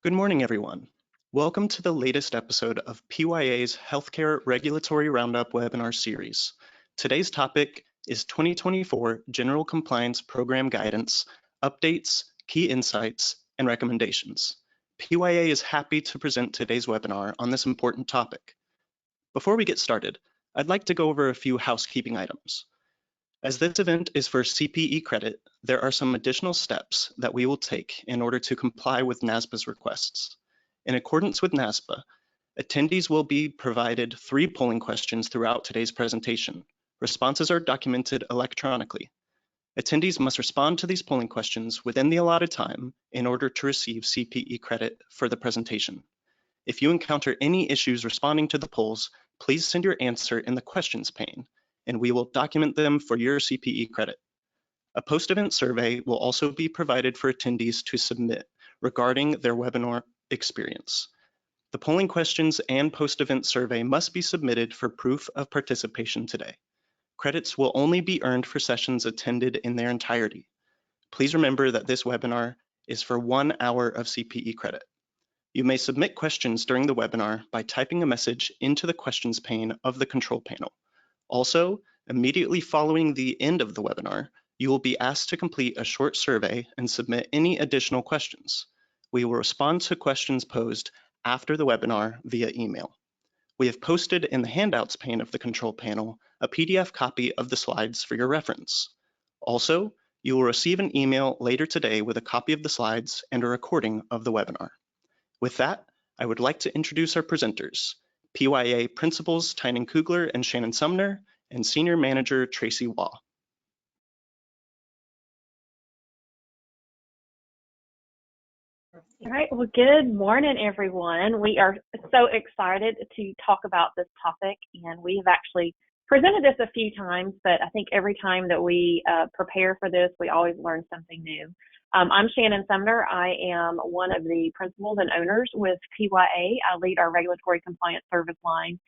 Good morning, everyone. Welcome to the latest episode of PYA's Healthcare Regulatory Roundup webinar series. Today's topic is 2024 General Compliance Program Guidance, Updates, Key Insights, and Recommendations. PYA is happy to present today's webinar on this important topic. Before we get started, I'd like to go over a few housekeeping items. As this event is for CPE credit, there are some additional steps that we will take in order to comply with NASPA's requests. In accordance with NASPA, attendees will be provided 3 polling questions throughout today's presentation. Responses are documented electronically. Attendees must respond to these polling questions within the allotted time in order to receive CPE credit for the presentation. If you encounter any issues responding to the polls, please send your answer in the questions pane, and we will document them for your CPE credit. A post-event survey will also be provided for attendees to submit regarding their webinar experience. The polling questions and post-event survey must be submitted for proof of participation today. Credits will only be earned for sessions attended in their entirety. Please remember that this webinar is for 1 hour of CPE credit. You may submit questions during the webinar by typing a message into the questions pane of the control panel. Also, immediately following the end of the webinar, you will be asked to complete a short survey and submit any additional questions. We will respond to questions posed after the webinar via email. We have posted in the handouts pane of the control panel a PDF copy of the slides for your reference. Also, you will receive an email later today with a copy of the slides and a recording of the webinar. With that, I would like to introduce our presenters, PYA Principals Tynan Kugler and Shannon Sumner, and Senior Manager Traci Waugh. All right, well, good morning, everyone. We are so excited to talk about this topic, and we have actually presented this a few times, but I think every time that we prepare for this, we always learn something new. I'm Shannon Sumner. I am one of the principals and owners with PYA. I lead our regulatory compliance service line.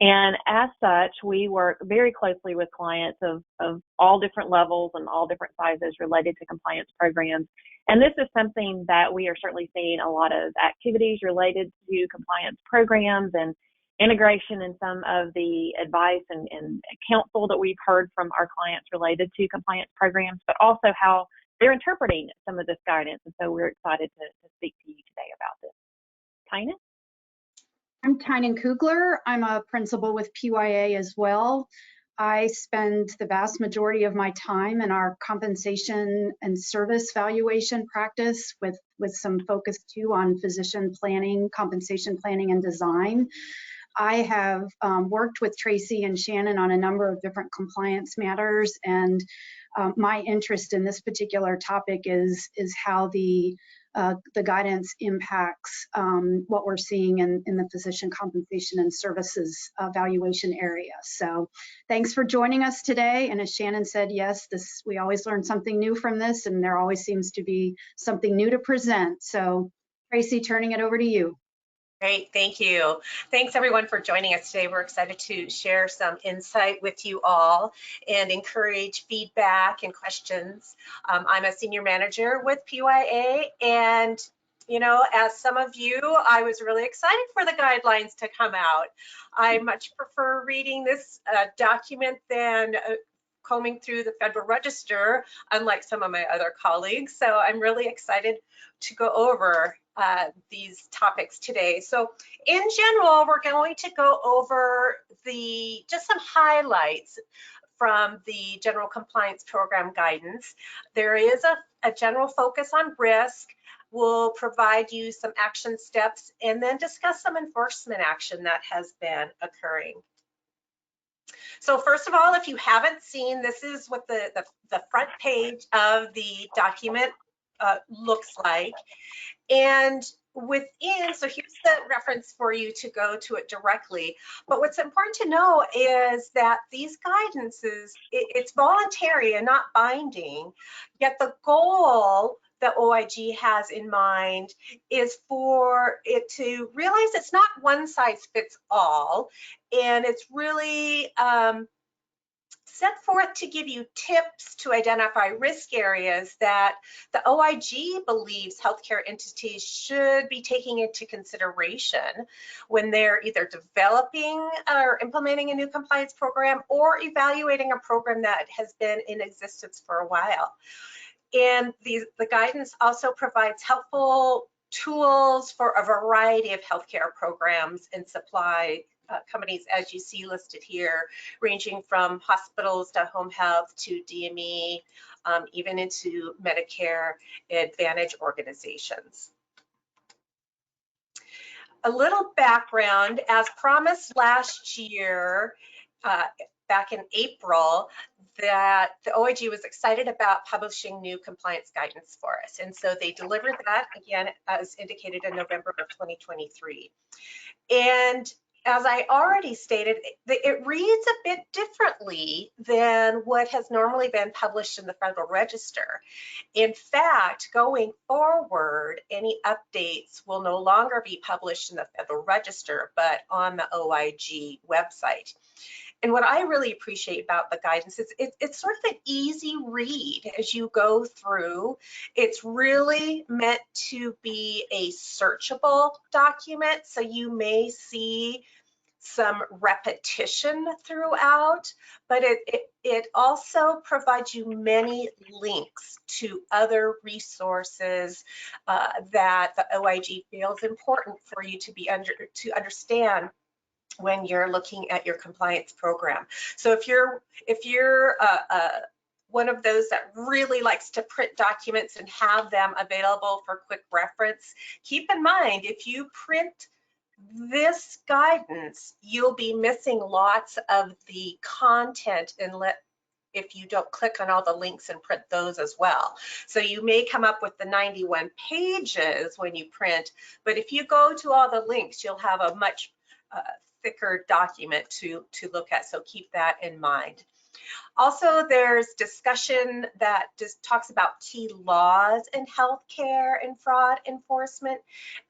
And as such, we work very closely with clients of all different levels and all different sizes related to compliance programs. And this is something that we are certainly seeing a lot of activities related to compliance programs and integration in some of the advice and counsel that we've heard from our clients related to compliance programs, but also how they're interpreting some of this guidance. And so we're excited to speak to you today about this. Tynan? I'm Tynan Kugler. I'm a principal with PYA as well. I spend the vast majority of my time in our compensation and service valuation practice with some focus too on physician planning, compensation planning and design. I have worked with Traci and Shannon on a number of different compliance matters, and my interest in this particular topic is how the guidance impacts what we're seeing in the physician compensation and services valuation area. So thanks for joining us today. And as Shannon said, yes, we always learn something new from this, and there always seems to be something new to present. So Traci, turning it over to you. Great, thank you. Thanks everyone for joining us today. We're excited to share some insight with you all and encourage feedback and questions. I'm a senior manager with PYA, and you know, as some of you, I was really excited for the guidelines to come out. I much prefer reading this document than combing through the Federal Register, unlike some of my other colleagues. So I'm really excited to go over these topics today. So in general, we're going to go over just some highlights from the General Compliance Program guidance. There is a general focus on risk. We'll provide you some action steps and then discuss some enforcement action that has been occurring. So first of all, if you haven't seen, this is what the front page of the document looks like. And within, so here's the reference for you to go to it directly. But what's important to know is that these guidances, it's voluntary and not binding, yet the goal that OIG has in mind is for it to realize it's not one size fits all, and it's really set forth to give you tips to identify risk areas that the OIG believes healthcare entities should be taking into consideration when they're either developing or implementing a new compliance program or evaluating a program that has been in existence for a while. And the guidance also provides helpful tools for a variety of healthcare programs and supply companies, as you see listed here, ranging from hospitals to home health to DME, even into Medicare Advantage organizations. A little background, as promised last year, back in April, that the OIG was excited about publishing new compliance guidance for us. And so they delivered that, again, as indicated in November of 2023. And as I already stated, it reads a bit differently than what has normally been published in the Federal Register. In fact, going forward, any updates will no longer be published in the Federal Register, but on the OIG website. And what I really appreciate about the guidance is it's sort of an easy read as you go through. It's really meant to be a searchable document, so you may see some repetition throughout, but it also provides you many links to other resources that the OIG feels important for you to understand when you're looking at your compliance program. So if you're one of those that really likes to print documents and have them available for quick reference, keep in mind, if you print this guidance, you'll be missing lots of the content if you don't click on all the links and print those as well. So you may come up with the 91 pages when you print, but if you go to all the links, you'll have a much thicker document to look at, so keep that in mind. Also, there's discussion that just talks about key laws in healthcare and fraud enforcement,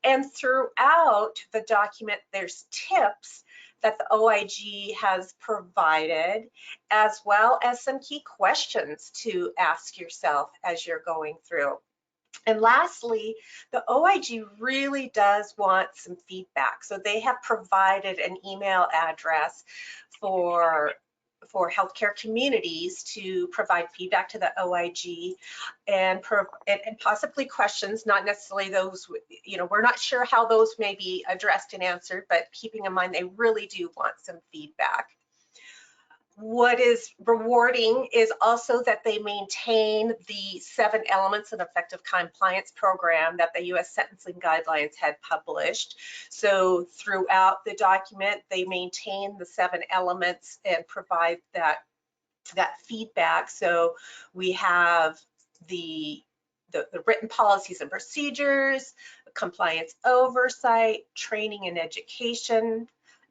and throughout the document there's tips that the OIG has provided, as well as some key questions to ask yourself as you're going through. And lastly, the OIG really does want some feedback. So they have provided an email address for healthcare communities to provide feedback to the OIG and possibly questions, not necessarily those, we're not sure how those may be addressed and answered, but keeping in mind they really do want some feedback. What is rewarding is also that they maintain the 7 elements of effective compliance program that the U.S. Sentencing Guidelines had published. So throughout the document, they maintain the 7 elements and provide that feedback. So we have the written policies and procedures, compliance oversight, training and education,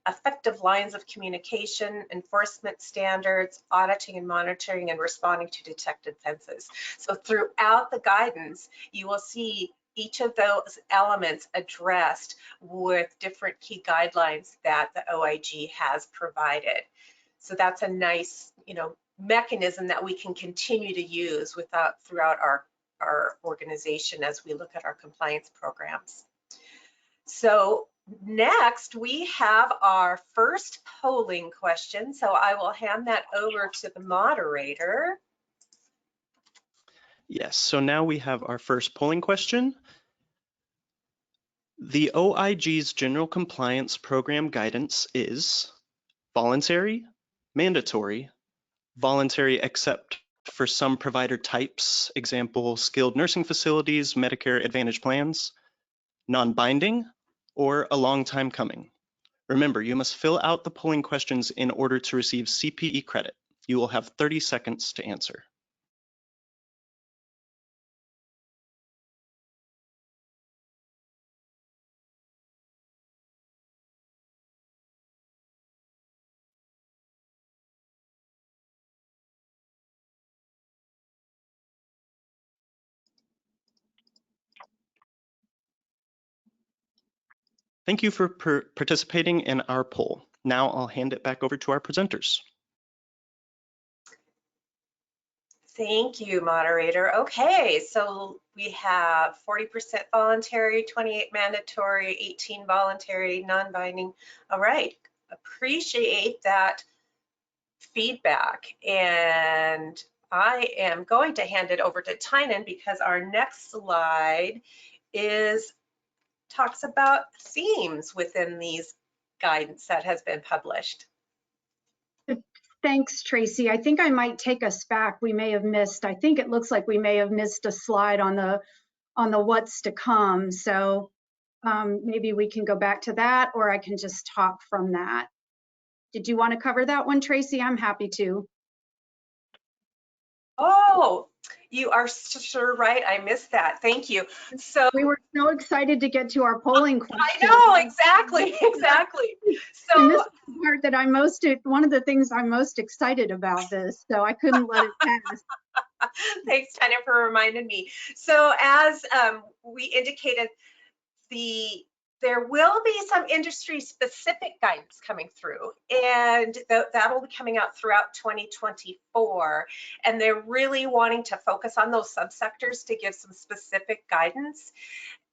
effective lines of communication, enforcement standards, auditing and monitoring, and responding to detected offenses. So throughout the guidance, you will see each of those elements addressed with different key guidelines that the OIG has provided. So that's a nice, mechanism that we can continue to use throughout our organization as we look at our compliance programs. So next, we have our first polling question. So I will hand that over to the moderator. Yes, so now we have our first polling question. The OIG's General Compliance Program guidance is voluntary, mandatory, voluntary except for some provider types, example, skilled nursing facilities, Medicare Advantage plans, non-binding, or a long time coming. Remember, you must fill out the polling questions in order to receive CPE credit. You will have 30 seconds to answer. Thank you for participating in our poll. Now I'll hand it back over to our presenters. Thank you, moderator. Okay, so we have 40% voluntary, 28 mandatory, 18 voluntary, non-binding. All right, appreciate that feedback. And I am going to hand it over to Tynan because our next slide talks about themes within these guidance that has been published. Thanks, Traci. I think I might take us back. We may have missed, I think it looks like we may have missed a slide on the what's to come. So maybe we can go back to that, or I can just talk from that. Did you want to cover that one, Traci? I'm happy to. Oh, you are sure right. I missed that. Thank you. So we were so excited to get to our polling question. I know, exactly. So and this is the part that one of the things I'm most excited about this, so I couldn't let it pass. Thanks, Tanya, for reminding me. So as we indicated, there will be some industry-specific guidance coming through, and that will be coming out throughout 2024. And they're really wanting to focus on those subsectors to give some specific guidance.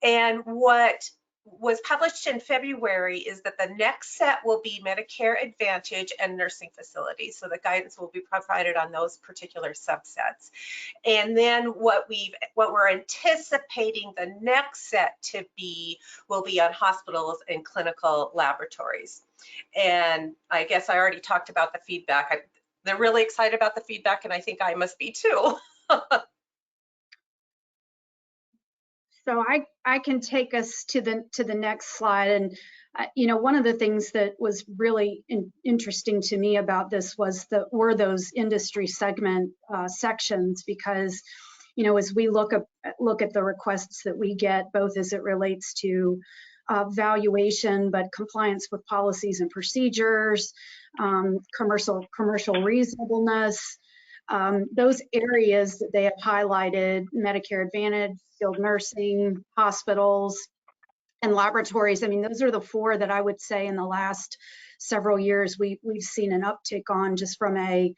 And what was published in February is that the next set will be Medicare Advantage and nursing facilities. So the guidance will be provided on those particular subsets. And then what we're anticipating the next set to be will be on hospitals and clinical laboratories. And I guess I already talked about the feedback. They're really excited about the feedback, and I think I must be too. So I can take us to the next slide. And you know, one of the things that was really interesting to me about this were those industry segment sections, because you know, as we look at the requests that we get, both as it relates to valuation, but compliance with policies and procedures, commercial reasonableness, those areas that they have highlighted, Medicare Advantage, skilled nursing, hospitals, and laboratories. I mean, those are the four that I would say in the last several years we've seen an uptick on, just from a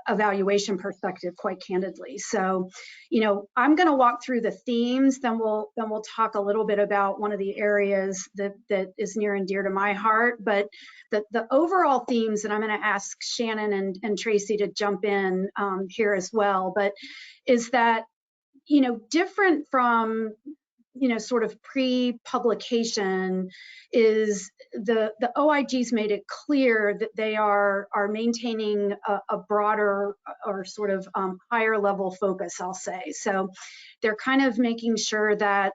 evaluation perspective, quite candidly. So, you know, I'm going to walk through the themes, then we'll talk a little bit about one of the areas that is near and dear to my heart. But the overall themes, and I'm going to ask Shannon and Traci to jump in here as well, but is that, you know, different from, you know, sort of pre-publication, is the OIG's made it clear that they are maintaining a broader or sort of higher level focus, I'll say. So they're kind of making sure that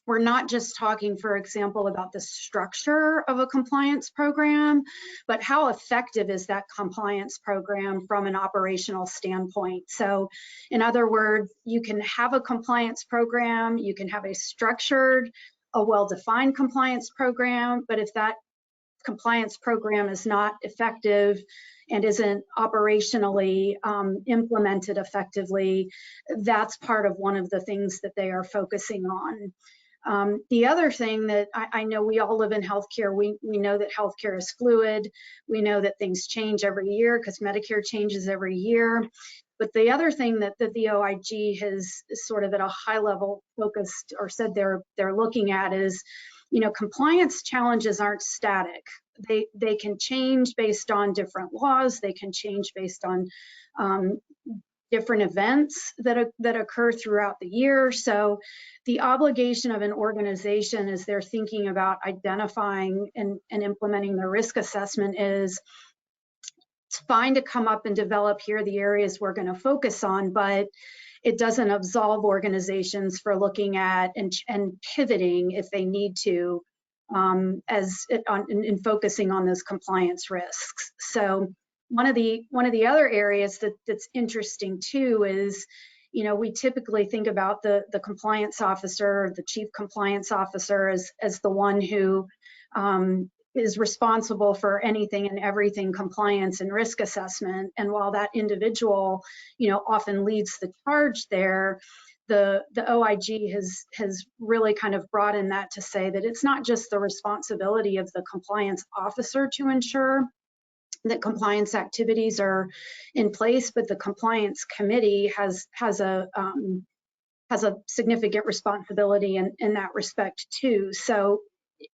we're not just talking, for example, about the structure of a compliance program, but how effective is that compliance program from an operational standpoint. So in other words, you can have a compliance program, you can have a structured, a well-defined compliance program, but if that compliance program is not effective and isn't operationally implemented effectively, that's part of one of the things that they are focusing on. The other thing that I know, we all live in healthcare, we know that healthcare is fluid. We know that things change every year because Medicare changes every year. But the other thing that the OIG has sort of at a high level focused or said they're looking at is, you know, compliance challenges aren't static. They can change based on different laws. They can change based on different events that occur throughout the year. So the obligation of an organization as they're thinking about identifying and implementing the risk assessment is, it's fine to come up and develop here the areas we're going to focus on, but it doesn't absolve organizations for looking at and pivoting if they need to in focusing on those compliance risks. So one of the other areas that's interesting too is, you know, we typically think about the compliance officer, the chief compliance officer, as the one who is responsible for anything and everything compliance and risk assessment. And while that individual, you know, often leads the charge there, the OIG has really kind of brought in that to say that it's not just the responsibility of the compliance officer to ensure that compliance activities are in place, but the compliance committee has a significant responsibility in that respect too. So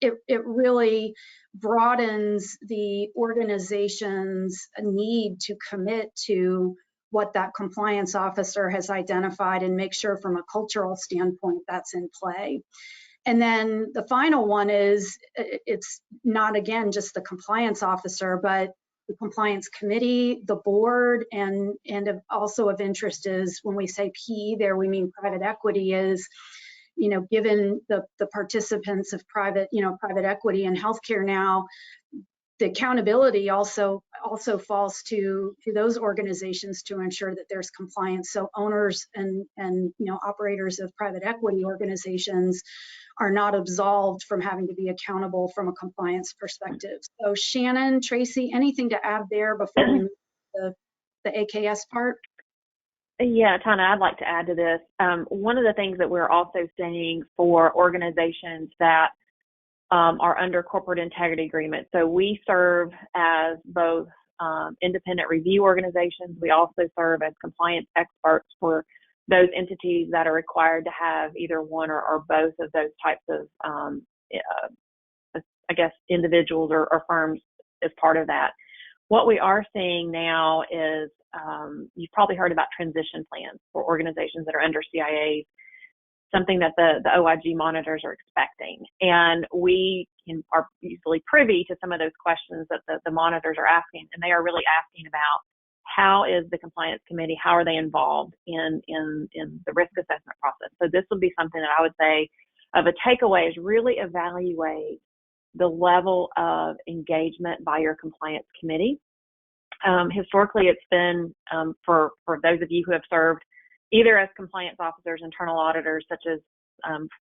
it really broadens the organization's need to commit to what that compliance officer has identified and make sure from a cultural standpoint that's in play. And then the final one is, it's not, again, just the compliance officer, but the compliance committee, the board, and also of interest is, when we say PE there, we mean private equity, is, given the participants of private equity in healthcare now, the accountability also falls to those organizations to ensure that there's compliance. So owners and operators of private equity organizations are not absolved from having to be accountable from a compliance perspective. So Shannon, Traci, anything to add there before we move to the AKS part? Yeah, Tana, I'd like to add to this. One of the things that we're also seeing for organizations that are under corporate integrity agreements. So we serve as both independent review organizations. We also serve as compliance experts for those entities that are required to have either one or both of those types of, individuals or firms as part of that. What we are seeing now is, you've probably heard about transition plans for organizations that are under CIAs, something that the OIG monitors are expecting. And we are usually privy to some of those questions that the monitors are asking, and they are really asking about how is the compliance committee, how are they involved in the risk assessment process. So this will be something that I would say of a takeaway is really evaluate the level of engagement by your compliance committee. Historically, it's been, for those of you who have served either as compliance officers, internal auditors, such as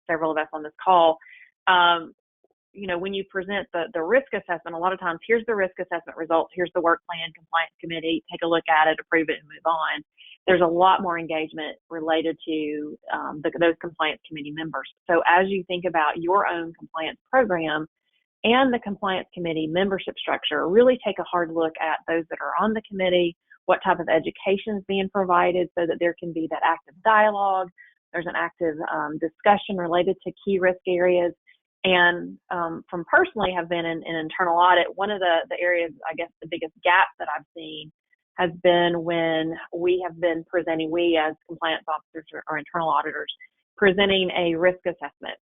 several of us on this call, when you present the risk assessment, a lot of times, here's the risk assessment results, here's the work plan, compliance committee, take a look at it, approve it, and move on. There's a lot more engagement related to those compliance committee members. So as you think about your own compliance program and the compliance committee membership structure, really take a hard look at those that are on the committee, what type of education is being provided so that there can be that active dialogue. There's an active discussion related to key risk areas. And from personally have been in internal audit, one of the areas, I guess the biggest gap that I've seen has been when we have been presenting, we as compliance officers or internal auditors, presenting a risk assessment.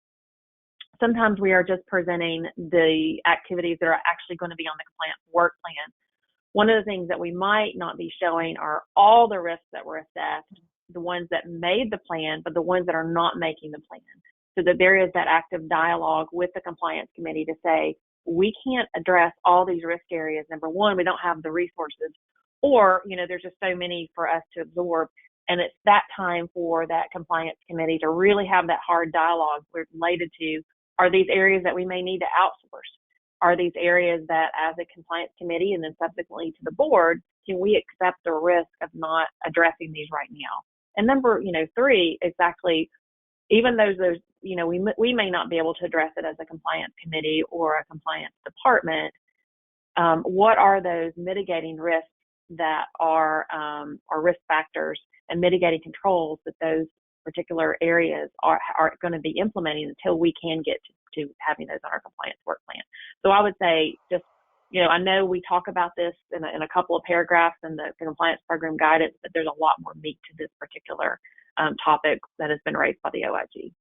Sometimes we are just presenting the activities that are actually going to be on the compliance work plan. One of the things that we might not be showing are all the risks that were assessed, the ones that made the plan, but the ones that are not making the plan. So that there is that active dialogue with the compliance committee to say, we can't address all these risk areas. Number one, we don't have the resources, or, there's just so many for us to absorb. And it's that time for that compliance committee to really have that hard dialogue related to, are these areas that we may need to outsource? Are these areas that as a compliance committee and then subsequently to the board, can we accept the risk of not addressing these right now? And number, three, exactly, even those, we may not be able to address it as a compliance committee or a compliance department. What are those mitigating risks that are risk factors and mitigating controls that those particular areas are going to be implementing until we can get to having those on our compliance work plan? So I would say just, I know we talk about this in a couple of paragraphs in the compliance program guidance, but there's a lot more meat to this particular topic that has been raised by the OIG.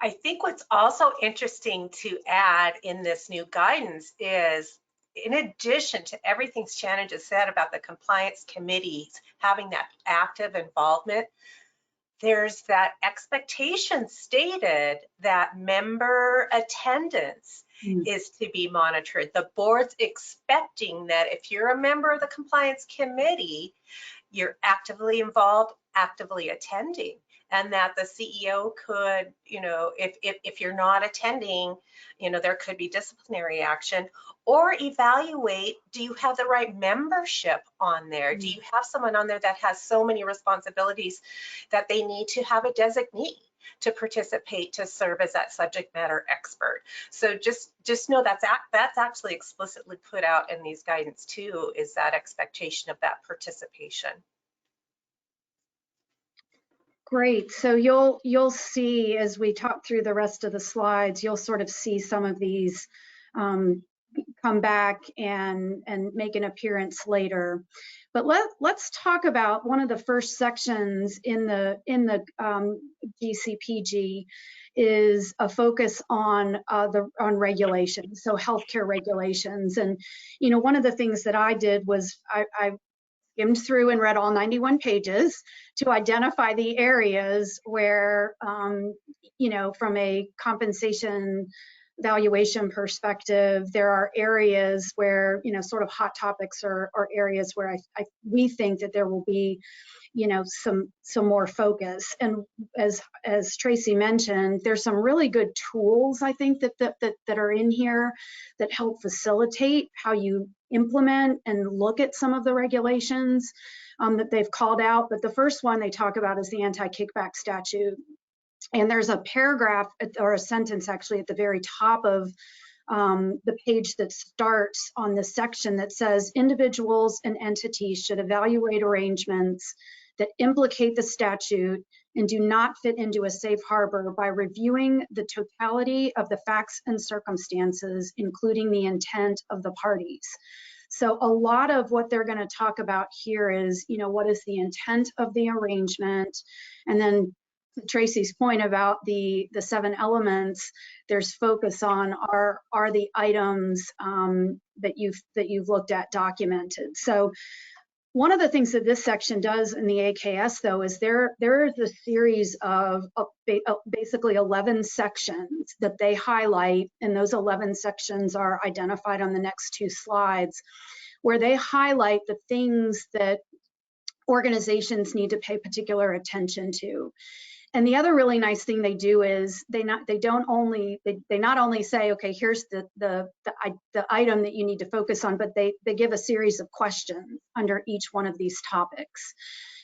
I think what's also interesting to add in this new guidance is, in addition to everything Shannon just said about the compliance committees having that active involvement, there's that expectation stated that member attendance is to be monitored. The board's expecting that if you're a member of the compliance committee, you're actively involved, actively attending, and that the CEO could, if you're not attending, there could be disciplinary action, or evaluate, do you have the right membership on there? Do you have someone on there that has so many responsibilities that they need to have a designee? to participate to serve as that subject matter expert. So just know that's actually explicitly put out in these guidance too, is that expectation of that participation. Great. So you'll see as we talk through the rest of the slides, you'll sort of see some of these come back and make an appearance later. But let's talk about one of the first sections in the GCPG is a focus on regulations, so healthcare regulations. And one of the things that I did was I skimmed through and read all 91 pages to identify the areas where, from a compensation valuation perspective, there are areas where, sort of hot topics or areas where we think that there will be, some more focus. And as Traci mentioned, there's some really good tools, I think, that are in here that help facilitate how you implement and look at some of the regulations that they've called out. But the first one they talk about is the anti-kickback statute. And there's a paragraph or a sentence actually at the very top of the page that starts on this section that says individuals and entities should evaluate arrangements that implicate the statute and do not fit into a safe harbor by reviewing the totality of the facts and circumstances, including the intent of the parties. So a lot of what they're going to talk about here is, what is the intent of the arrangement? And then to Traci's point about the 7 elements, there's focus on are the items that you've looked at documented. So one of the things that this section does in the AKS, though, is there is a series of basically 11 sections that they highlight, and those 11 sections are identified on the next 2 slides, where they highlight the things that organizations need to pay particular attention to. And the other really nice thing they do is they not only say, okay, here's the item that you need to focus on, but they give a series of questions under each one of these topics.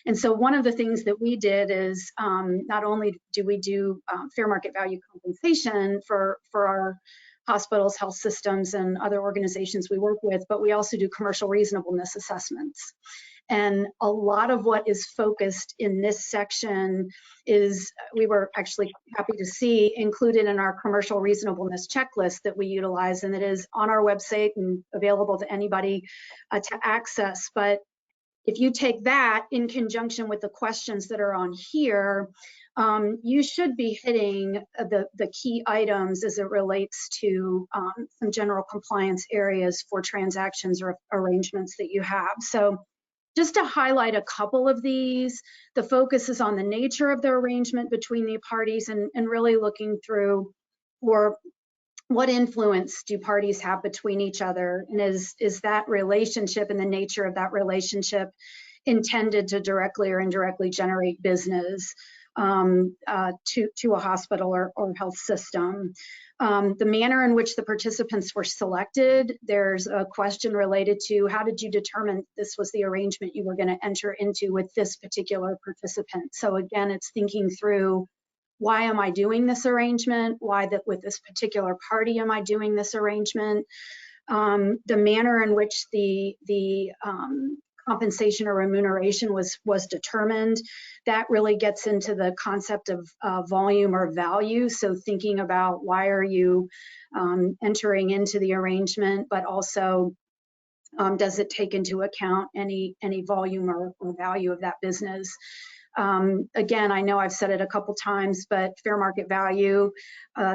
And so one of the things that we did is not only do we do fair market value compensation for our hospitals, health systems, and other organizations we work with, but we also do commercial reasonableness assessments. And a lot of what is focused in this section is, we were actually happy to see included in our commercial reasonableness checklist that we utilize, and it is on our website and available to anybody to access. But if you take that in conjunction with the questions that are on here, you should be hitting the key items as it relates to some general compliance areas for transactions or arrangements that you have. So just to highlight a couple of these, the focus is on the nature of the arrangement between the parties and really looking through for what influence do parties have between each other, and is that relationship and the nature of that relationship intended to directly or indirectly generate business to a hospital or health system. The manner in which the participants were selected, there's a question related to how did you determine this was the arrangement you were going to enter into with this particular participant. So again, it's thinking through, why am I doing this arrangement? Why that with this particular party am I doing this arrangement? The manner in which the compensation or remuneration was determined, that really gets into the concept of volume or value. So thinking about why are you entering into the arrangement, but also does it take into account any volume or value of that business? Again, I know I've said it a couple times, but fair market value,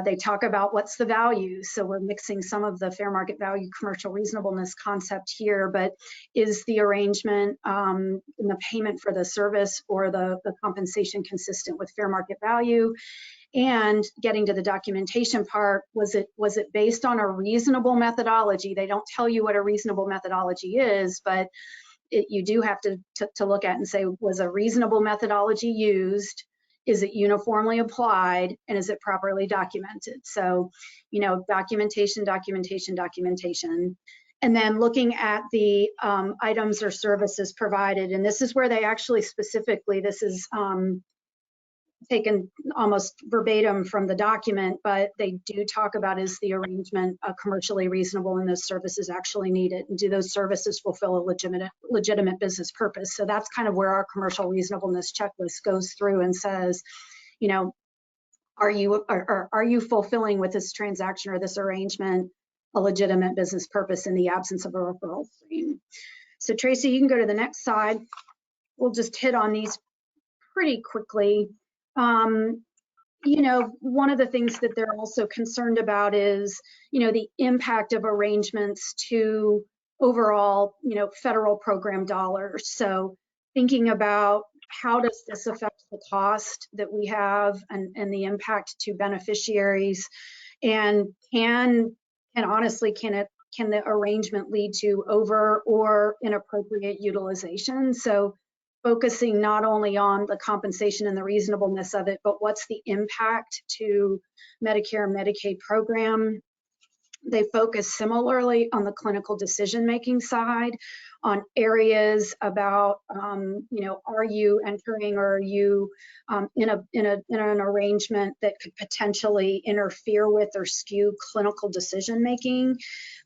they talk about what's the value. So we're mixing some of the fair market value commercial reasonableness concept here, but is the arrangement and the payment for the service or the compensation consistent with fair market value? And getting to the documentation part, was it based on a reasonable methodology? They don't tell you what a reasonable methodology is, but you do have to look at and say, was a reasonable methodology used? Is it uniformly applied? And is it properly documented? So, documentation. And then looking at the items or services provided. And this is where they actually specifically, this is taken almost verbatim from the document, but they do talk about, is the arrangement commercially reasonable and those services actually needed? And do those services fulfill a legitimate business purpose? So that's kind of where our commercial reasonableness checklist goes through and says, you know, are you fulfilling with this transaction or this arrangement a legitimate business purpose in the absence of a referral stream? So Traci, you can go to the next slide. We'll just hit on these pretty quickly. You know, one of the things that they're also concerned about is, you know, the impact of arrangements to overall, you know, federal program dollars. So thinking about how does this affect the cost that we have and the impact to beneficiaries, and can the arrangement lead to over or inappropriate utilization? So focusing not only on the compensation and the reasonableness of it, but what's the impact to Medicare and Medicaid program. They focus similarly on the clinical decision-making side, on areas about, you know, are you entering or are you in an arrangement that could potentially interfere with or skew clinical decision-making.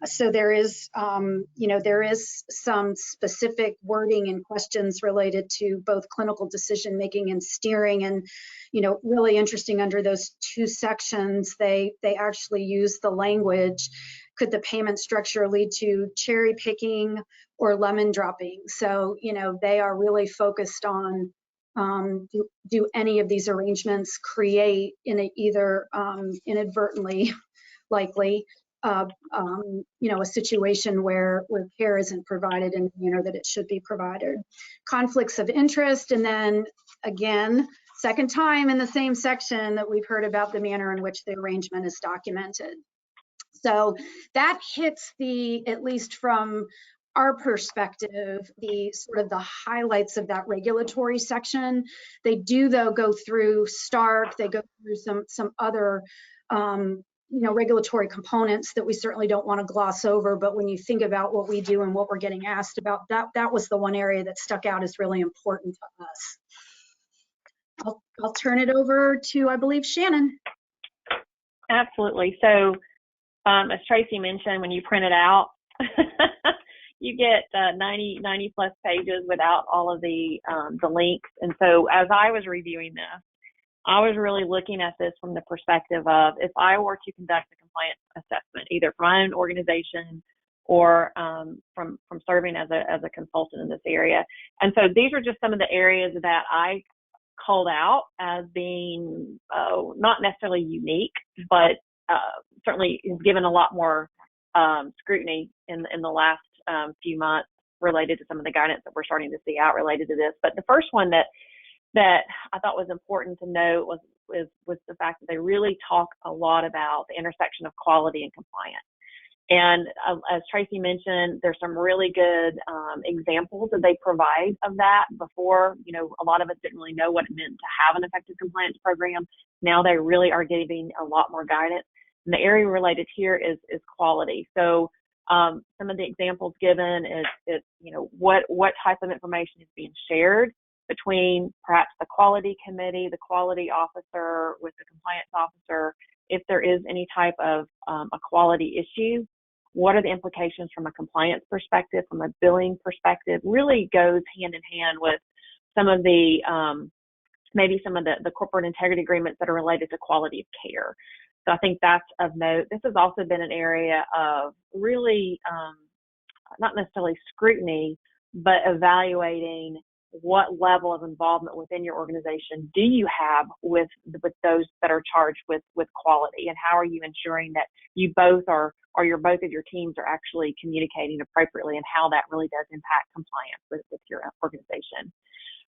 So there is, you know, there is some specific wording and questions related to both clinical decision-making and steering. And, you know, really interesting, under those two sections, they actually use the language, could the payment structure lead to cherry picking or lemon dropping? So, you know, they are really focused on, do any of these arrangements create either inadvertently, likely, you know, a situation where care isn't provided in the manner that it should be provided. Conflicts of interest, and then again, second time in the same section that we've heard about the manner in which the arrangement is documented. So that hits at least from our perspective, the sort of the highlights of that regulatory section. They do, though, go through Stark, they go through some other you know, regulatory components that we certainly don't want to gloss over, but when you think about what we do and what we're getting asked about, that was the one area that stuck out as really important to us. I'll turn it over to, I believe, Shannon. Absolutely. So as Traci mentioned, when you print it out, you get 90 plus pages without all of the links. And so as I was reviewing this, I was really looking at this from the perspective of, if I were to conduct a compliance assessment, either from my own organization or from serving as a consultant in this area. And so these are just some of the areas that I called out as being not necessarily unique, but certainly given a lot more scrutiny in the last few months related to some of the guidance that we're starting to see out related to this. But the first one that I thought was important to note was the fact that they really talk a lot about the intersection of quality and compliance. And as Traci mentioned, there's some really good examples that they provide of that. Before, you know, a lot of us didn't really know what it meant to have an effective compliance program. Now they really are giving a lot more guidance. And the area related here is quality. So some of the examples given is you know, what type of information is being shared between perhaps the quality committee, the quality officer with the compliance officer. If there is any type of a quality issue, what are the implications from a compliance perspective, from a billing perspective? Really goes hand in hand with some of the maybe some of the corporate integrity agreements that are related to quality of care. So I think that's of note. This has also been an area of really not necessarily scrutiny, but evaluating what level of involvement within your organization do you have with those that are charged with quality, and how are you ensuring that you both are, or both of your teams are actually communicating appropriately, and how that really does impact compliance with your organization.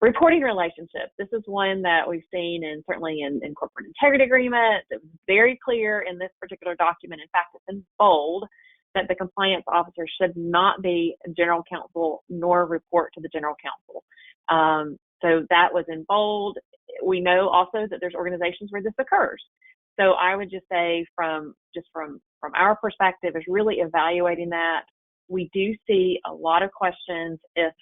Reporting relationships. This is one that we've seen, and certainly in corporate integrity agreements. It was very clear in this particular document. In fact, it's in bold that the compliance officer should not be general counsel nor report to the general counsel. So that was in bold. We know also that there's organizations where this occurs. So I would just say from our perspective is really evaluating that. We do see a lot of questions if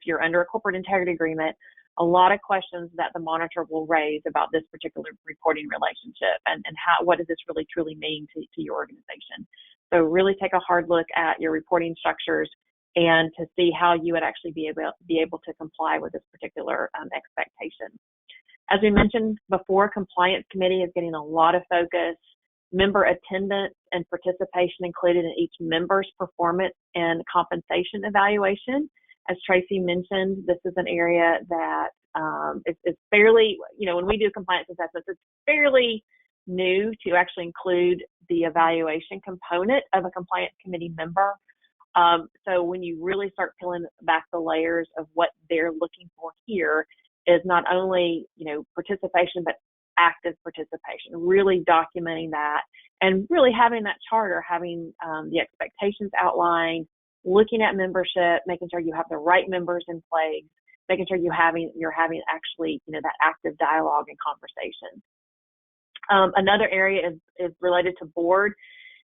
you're under a corporate integrity agreement, a lot of questions that the monitor will raise about this particular reporting relationship and what does this really truly mean to your organization. So really take a hard look at your reporting structures and to see how you would actually be able to comply with this particular expectation. As we mentioned before, compliance committee is getting a lot of focus. Member attendance and participation included in each member's performance and compensation evaluation. As Traci mentioned, this is an area that is fairly, when we do compliance assessments, it's fairly new to actually include the evaluation component of a compliance committee member. So when you really start peeling back the layers of what they're looking for here is not only, participation, but active participation, really documenting that and really having that charter, having the expectations outlined, looking at membership, making sure you have the right members in place, making sure you're having actually, that active dialogue and conversation. Another area is related to board.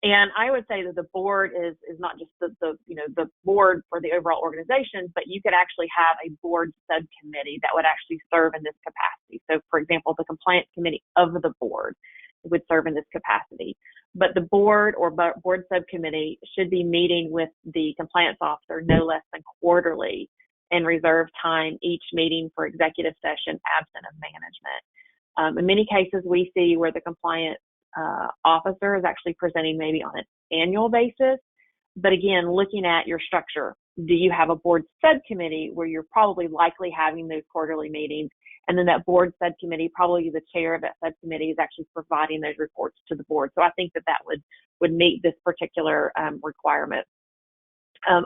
And I would say that the board is not just the board for the overall organization, but you could actually have a board subcommittee that would actually serve in this capacity. So for example, the compliance committee of the board would serve in this capacity. But the board or board subcommittee should be meeting with the compliance officer no less than quarterly and reserve time each meeting for executive session absent of management. In many cases, we see where the compliance officer is actually presenting maybe on an annual basis. But again, looking at your structure, do you have a board subcommittee where you're probably likely having those quarterly meetings? And then that board subcommittee, probably the chair of that subcommittee is actually providing those reports to the board. So I think that would meet this particular requirement.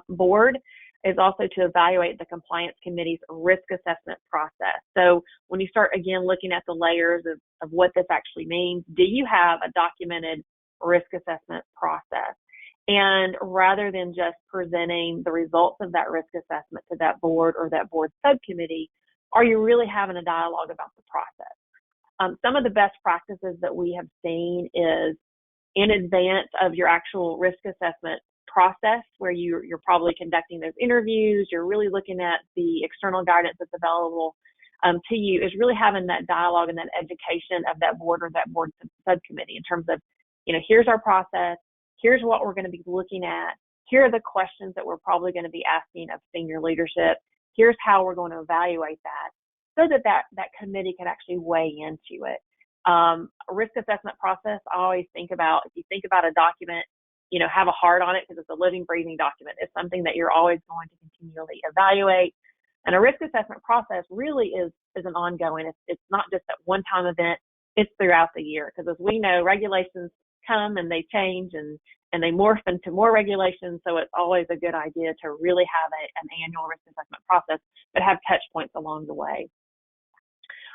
Board is also to evaluate the compliance committee's risk assessment process. So when you start, again, looking at the layers of what this actually means, do you have a documented risk assessment process? And rather than just presenting the results of that risk assessment to that board or that board subcommittee, are you really having a dialogue about the process? Some of the best practices that we have seen is in advance of your actual risk assessment process, where you're probably conducting those interviews, you're really looking at the external guidance that's available to you, is really having that dialogue and that education of that board or that board subcommittee in terms of, here's our process, here's what we're going to be looking at, here are the questions that we're probably going to be asking of senior leadership, here's how we're going to evaluate that, so that committee can actually weigh into it. A risk assessment process, I always think about, if you think about a document, have a heart on it because it's a living, breathing document. It's something that you're always going to continually evaluate. And a risk assessment process really is an ongoing. It's not just that one-time event. It's throughout the year, because as we know, regulations come and they change and they morph into more regulations. So it's always a good idea to really have an annual risk assessment process, but have touch points along the way.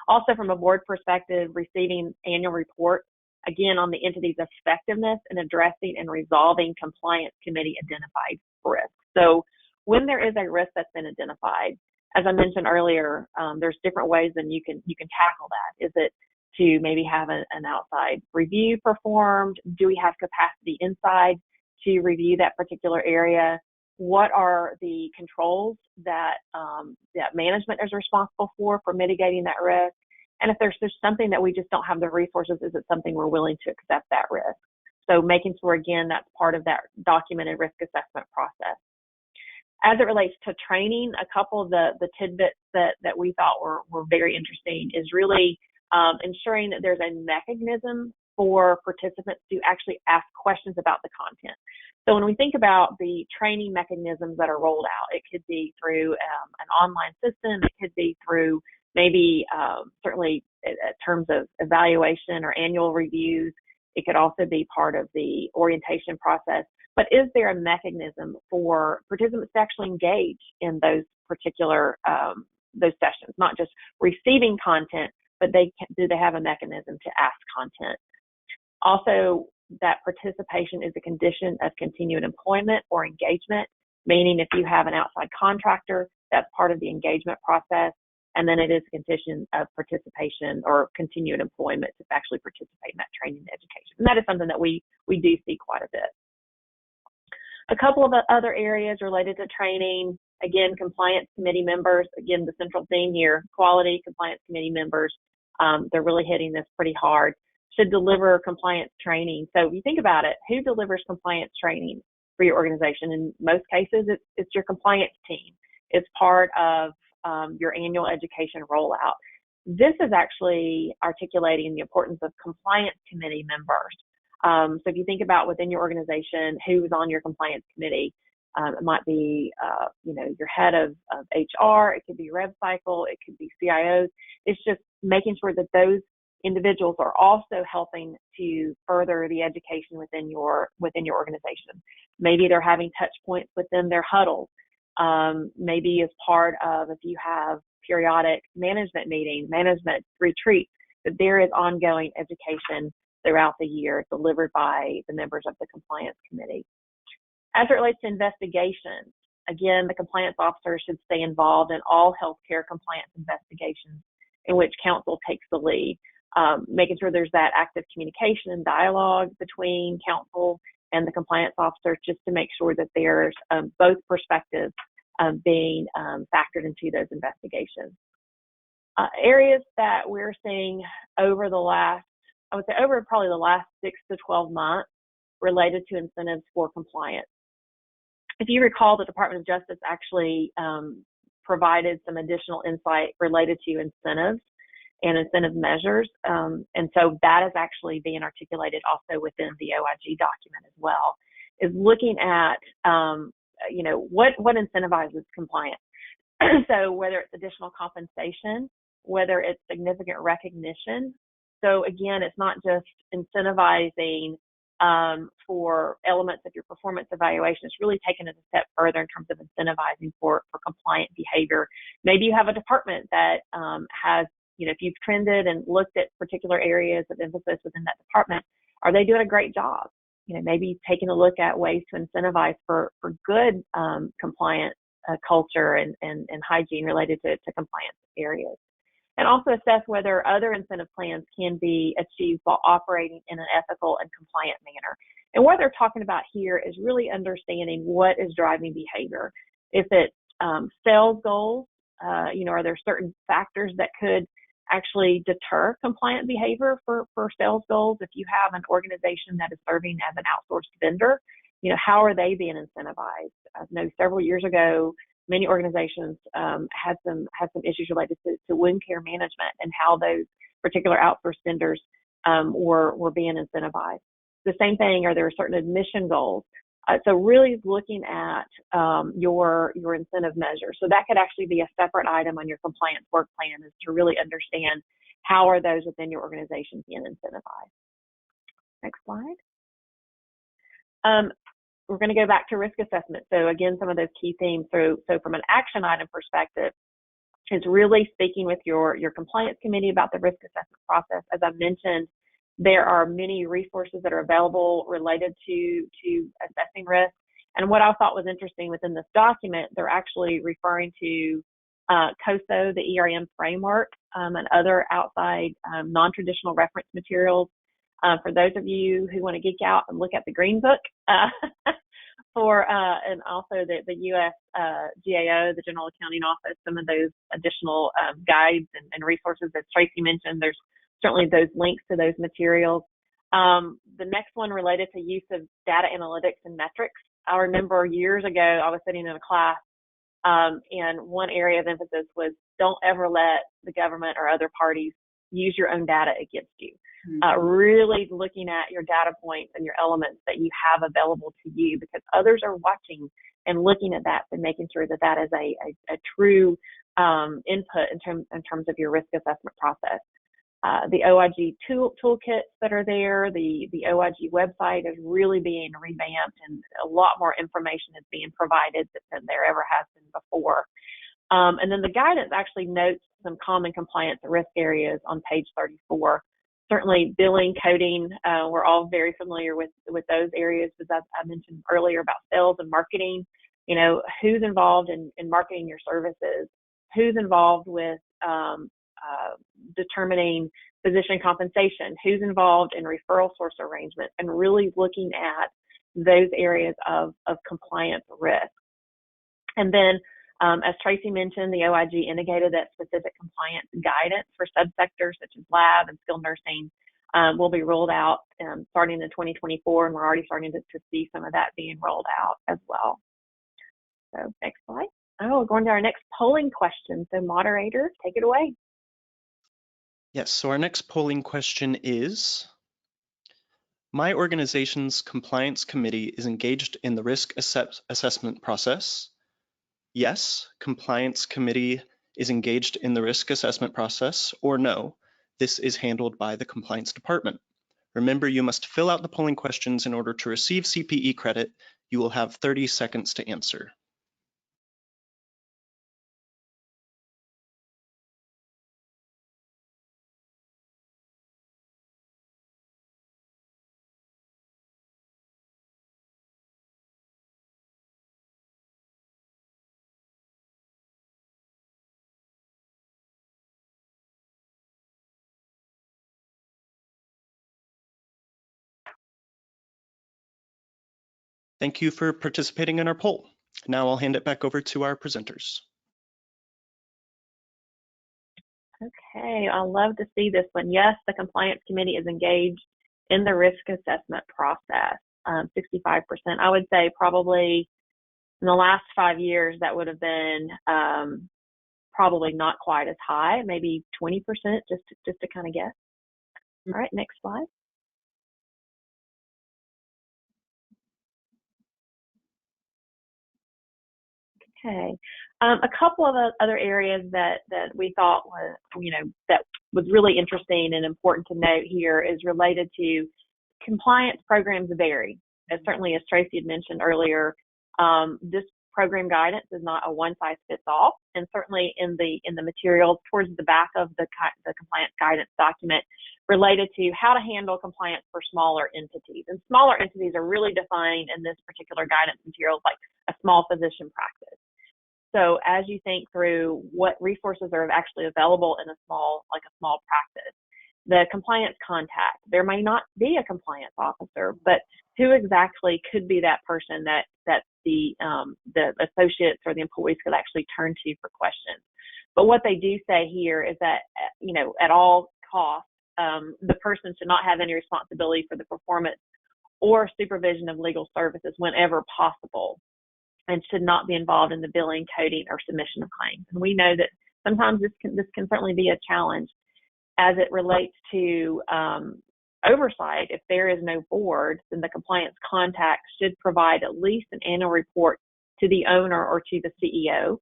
Also, from a board perspective, receiving annual reports, again, on the entity's effectiveness in addressing and resolving compliance committee identified risks. So when there is a risk that's been identified, as I mentioned earlier, there's different ways that you can tackle that. Is it to maybe have an outside review performed? Do we have capacity inside to review that particular area? What are the controls that that management is responsible for mitigating that risk? And if there's just something that we just don't have the resources, is it something we're willing to accept that risk? So making sure, again, that's part of that documented risk assessment process. As it relates to training, a couple of the tidbits that we thought were very interesting is really ensuring that there's a mechanism for participants to actually ask questions about the content. So when we think about the training mechanisms that are rolled out, it could be through an online system, it could be through maybe certainly in terms of evaluation or annual reviews. It could also be part of the orientation process. But is there a mechanism for participants to actually engage in those particular those sessions, not just receiving content, but do they have a mechanism to ask content? Also, that participation is a condition of continued employment or engagement, meaning if you have an outside contractor, that's part of the engagement process. And then it is a condition of participation or continued employment to actually participate in that training and education. And that is something that we do see quite a bit. A couple of other areas related to training, Again, compliance committee members, again, the central theme here, quality compliance committee members, they're really hitting this pretty hard, should deliver compliance training. So if you think about it, who delivers compliance training for your organization? In most cases, it's your compliance team. It's part of your annual education rollout. This is actually articulating the importance of compliance committee members. So if you think about within your organization, who's on your compliance committee, it might be, your head of HR, it could be rev cycle, it could be CIOs. It's just making sure that those individuals are also helping to further the education within your organization. Maybe they're having touch points within their huddles. Maybe as part of, if you have periodic management meetings, management retreats, that there is ongoing education throughout the year delivered by the members of the compliance committee. As it relates to investigations, again, the compliance officer should stay involved in all healthcare compliance investigations in which counsel takes the lead, making sure there's that active communication and dialogue between counsel and the compliance officer, just to make sure that there's both perspectives being factored into those investigations. Areas that we're seeing over the last, I would say over probably the last 6 to 12 months related to incentives for compliance. If you recall, the Department of Justice actually provided some additional insight related to incentives and incentive measures. And so that is actually being articulated also within the OIG document as well, is looking at, what incentivizes compliance. So whether it's additional compensation, whether it's significant recognition. So again, it's not just incentivizing for elements of your performance evaluation. It's really taken it a step further in terms of incentivizing for compliant behavior. Maybe you have a department that has, if you've trended and looked at particular areas of emphasis within that department, are they doing a great job? Maybe taking a look at ways to incentivize for good compliant culture and hygiene related to compliance areas. And also assess whether other incentive plans can be achieved while operating in an ethical and compliant manner. And what they're talking about here is really understanding what is driving behavior. If it's sales goals, are there certain factors that could actually deter compliant behavior for sales goals? If you have an organization that is serving as an outsourced vendor, how are they being incentivized? I know several years ago, many organizations had some issues related to wound care management and how those particular outsourced vendors were being incentivized. The same thing, are there certain admission goals? So really looking at your incentive measures. So that could actually be a separate item on your compliance work plan, is to really understand how are those within your organization being incentivized. Next slide. We're going to go back to risk assessment. So again, some of those key themes. So from an action item perspective, is really speaking with your compliance committee about the risk assessment process. As I mentioned, there are many resources that are available related to assessing risk. And what I thought was interesting within this document, they're actually referring to COSO, the ERM framework, and other outside non-traditional reference materials. For those of you who want to geek out and look at the Green Book, and also the U.S. GAO, the General Accounting Office, some of those additional guides and resources that Traci mentioned, there's certainly those links to those materials. The next one related to use of data analytics and metrics. I remember years ago, I was sitting in a class, and one area of emphasis was don't ever let the government or other parties use your own data against you. Really looking at your data points and your elements that you have available to you, because others are watching and looking at that and making sure that that is a true input in terms of your risk assessment process. The OIG toolkits that are there, the OIG website is really being revamped, and a lot more information is being provided than there ever has been before. And then the guidance actually notes some common compliance risk areas on page 34. Certainly billing, coding, we're all very familiar with those areas, but as I mentioned earlier about sales and marketing, who's involved in marketing your services, who's involved with determining physician compensation, who's involved in referral source arrangement, and really looking at those areas of compliance risk. And then As Traci mentioned, the OIG indicated that specific compliance guidance for subsectors such as lab and skilled nursing will be rolled out starting in 2024, and we're already starting to see some of that being rolled out as well. So next slide. Oh, we're going to our next polling question. So moderator, take it away. Yes, so our next polling question is, my organization's compliance committee is engaged in the risk assessment process. Yes, compliance committee is engaged in the risk assessment process, or no, this is handled by the compliance department. Remember, you must fill out the polling questions in order to receive CPE credit. You will have 30 seconds to answer. Thank you for participating in our poll. Now I'll hand it back over to our presenters. Okay, I love to see this one. Yes, the compliance committee is engaged in the risk assessment process, 65%. I would say probably in the last 5 years, that would have been probably not quite as high, maybe 20%, just to kind of guess. All right, next slide. Okay, a couple of other areas that we thought was, that was really interesting and important to note here is related to compliance programs vary. As certainly as Traci had mentioned earlier, this program guidance is not a one-size-fits-all, and certainly in the materials towards the back of the compliance guidance document related to how to handle compliance for smaller entities. And smaller entities are really defined in this particular guidance materials like a small physician practice. So as you think through what resources are actually available in a small practice, the compliance contact, there may not be a compliance officer, but who exactly could be that person that the associates or the employees could actually turn to for questions. But what they do say here is that, at all costs, the person should not have any responsibility for the performance or supervision of legal services whenever possible, and should not be involved in the billing, coding, or submission of claims. And we know that sometimes this can certainly be a challenge as it relates to oversight. If there is no board, then the compliance contact should provide at least an annual report to the owner or to the CEO.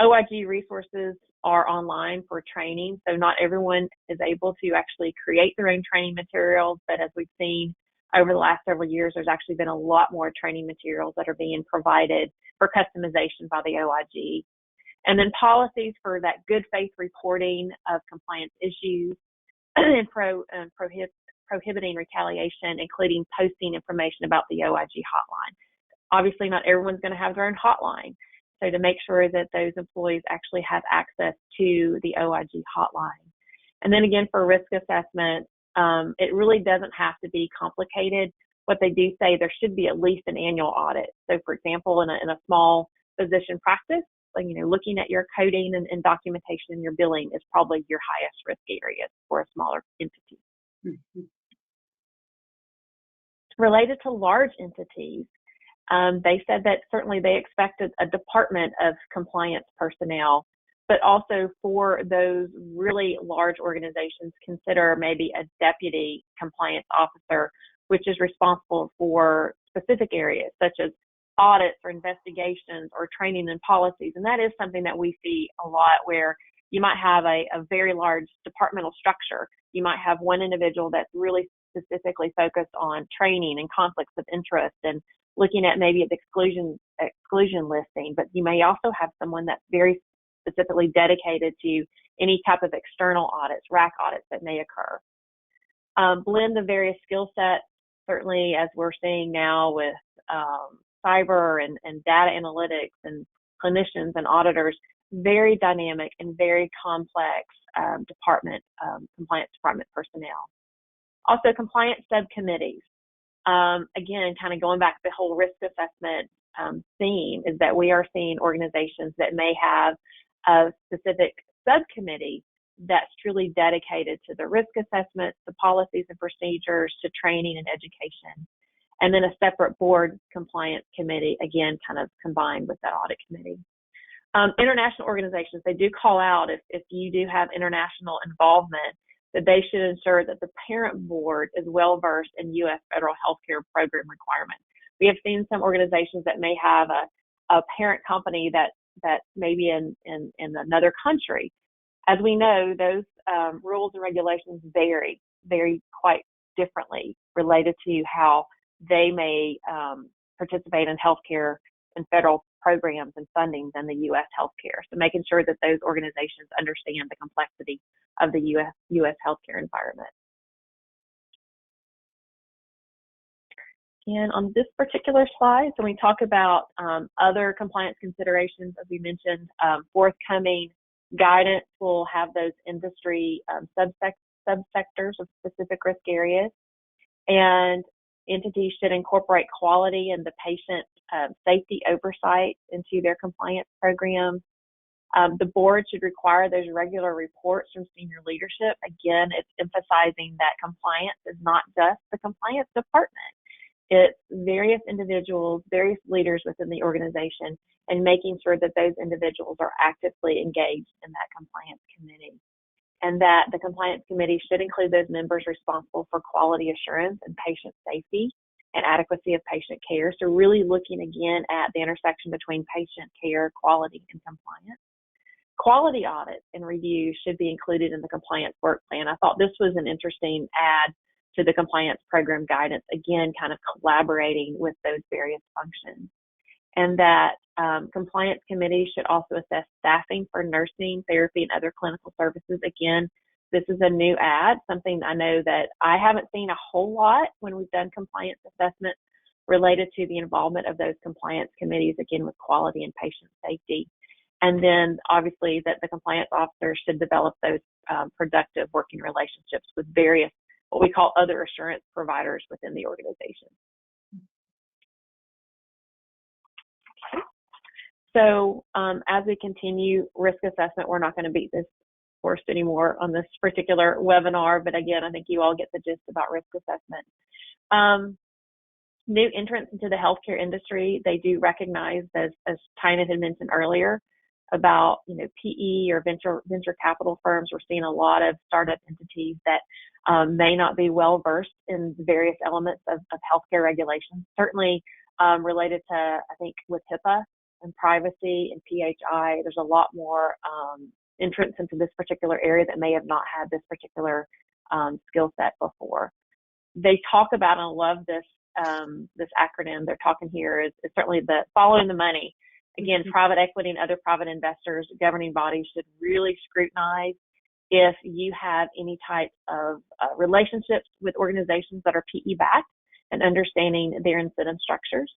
OIG resources are online for training, so not everyone is able to actually create their own training materials, but as we've seen over the last several years, there's actually been a lot more training materials that are being provided for customization by the OIG. And then policies for that good faith reporting of compliance issues and prohibiting retaliation, including posting information about the OIG hotline. Obviously, not everyone's going to have their own hotline. So to make sure that those employees actually have access to the OIG hotline. And then again, for risk assessment, it really doesn't have to be complicated. What they do say, there should be at least an annual audit. So for example, in a small physician practice, looking at your coding and documentation and your billing is probably your highest risk areas for a smaller entity. Mm-hmm. Related to large entities, they said that certainly they expected a department of compliance personnel, but also for those really large organizations, consider maybe a deputy compliance officer, which is responsible for specific areas such as audits or investigations or training and policies. And that is something that we see a lot, where you might have a very large departmental structure. You might have one individual that's really specifically focused on training and conflicts of interest and looking at maybe the exclusion listing, but you may also have someone that's very specifically dedicated to any type of external audits, RAC audits that may occur. Blend the various skill sets, certainly as we're seeing now with cyber and data analytics and clinicians and auditors, very dynamic and very complex compliance department personnel. Also, compliance subcommittees. Again, kind of going back to the whole risk assessment theme is that we are seeing organizations that may have a specific subcommittee that's truly dedicated to the risk assessments, the policies and procedures, to training and education. And then a separate board compliance committee, again, kind of combined with that audit committee. International organizations, they do call out if you do have international involvement, that they should ensure that the parent board is well versed in U.S. federal healthcare program requirements. We have seen some organizations that may have a parent company that may be in another country. As we know, those rules and regulations vary quite differently related to how they may participate in healthcare and federal programs and funding than the U.S. healthcare. So making sure that those organizations understand the complexity of the U.S. healthcare environment. And on this particular slide, so we talk about other compliance considerations, as we mentioned, forthcoming guidance will have those industry subsectors of specific risk areas, and entities should incorporate quality and the patient safety oversight into their compliance programs. The board should require those regular reports from senior leadership. Again, it's emphasizing that compliance is not just the compliance department. It's various individuals, various leaders within the organization, and making sure that those individuals are actively engaged in that compliance committee. And that the compliance committee should include those members responsible for quality assurance and patient safety and adequacy of patient care. So really looking again at the intersection between patient care, quality, and compliance. Quality audits and reviews should be included in the compliance work plan. I thought this was an interesting add to the compliance program guidance, again, kind of collaborating with those various functions. And that compliance committees should also assess staffing for nursing, therapy, and other clinical services. Again, this is a new add, something I know that I haven't seen a whole lot when we've done compliance assessments related to the involvement of those compliance committees, again, with quality and patient safety. And then obviously that the compliance officers should develop those productive working relationships with various, what we call other assurance providers within the organization. So as we continue risk assessment, we're not going to beat this horse anymore on this particular webinar, but again, I think you all get the gist about risk assessment. New entrants into the healthcare industry, they do recognize, as Tynan had mentioned earlier, about PE or venture capital firms. We're seeing a lot of startup entities that may not be well versed in the various elements of healthcare regulations, certainly related to, I think, with HIPAA and privacy and PHI. There's a lot more entrance into this particular area that may have not had this particular skill set before. They talk about, and I love this this acronym they're talking here, is certainly the following the money. Again, private equity and other private investors, governing bodies should really scrutinize if you have any type of relationships with organizations that are PE-backed and understanding their incentive structures.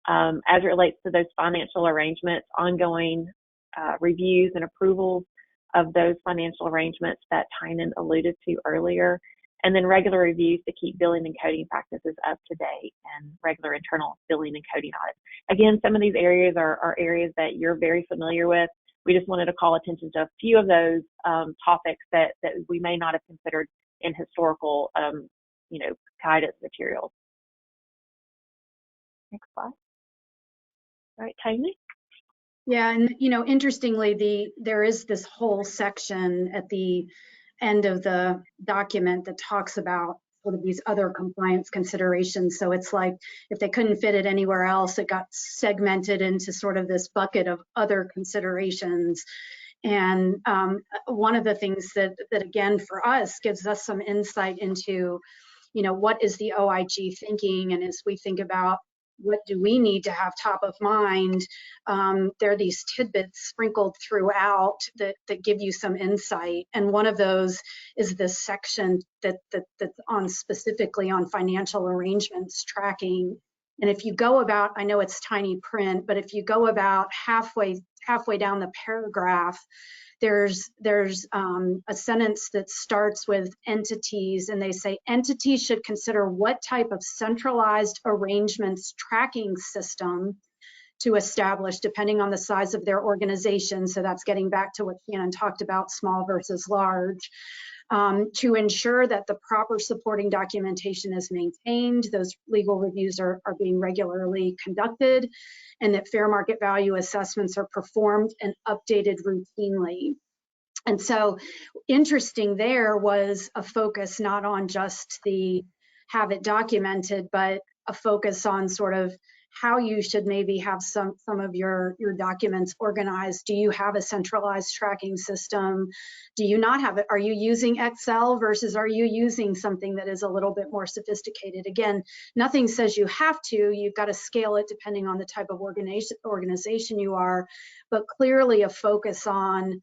As it relates to those financial arrangements, ongoing reviews and approvals of those financial arrangements that Tynan alluded to earlier, and then regular reviews to keep billing and coding practices up to date, and regular internal billing and coding audits. Again, some of these areas are areas that you're very familiar with. We just wanted to call attention to a few of those topics that we may not have considered in historical, guidance materials. Next slide. All right, Tynan. Yeah, and interestingly, there is this whole section at the end of the document that talks about sort of these other compliance considerations. So it's like if they couldn't fit it anywhere else, it got segmented into sort of this bucket of other considerations. And one of the things that again for us gives us some insight into, what is the OIG thinking, and as we think about what do we need to have top of mind, there are these tidbits sprinkled throughout that give you some insight. And one of those is this section that's on specifically on financial arrangements tracking. And if you go about, I know it's tiny print, but if you go about halfway down the paragraph, there's a sentence that starts with entities, and they say entities should consider what type of centralized arrangements tracking system to establish depending on the size of their organization. So that's getting back to what Shannon talked about, small versus large, to ensure that the proper supporting documentation is maintained, those legal reviews are being regularly conducted, and that fair market value assessments are performed and updated routinely. And so interesting there was a focus not on just the have it documented, but a focus on sort of how you should maybe have some of your documents organized. Do you have a centralized tracking system? Do you not have it? Are you using Excel versus are you using something that is a little bit more sophisticated? Again, nothing says you have to. You've got to scale it depending on the type of organization you are, but clearly a focus on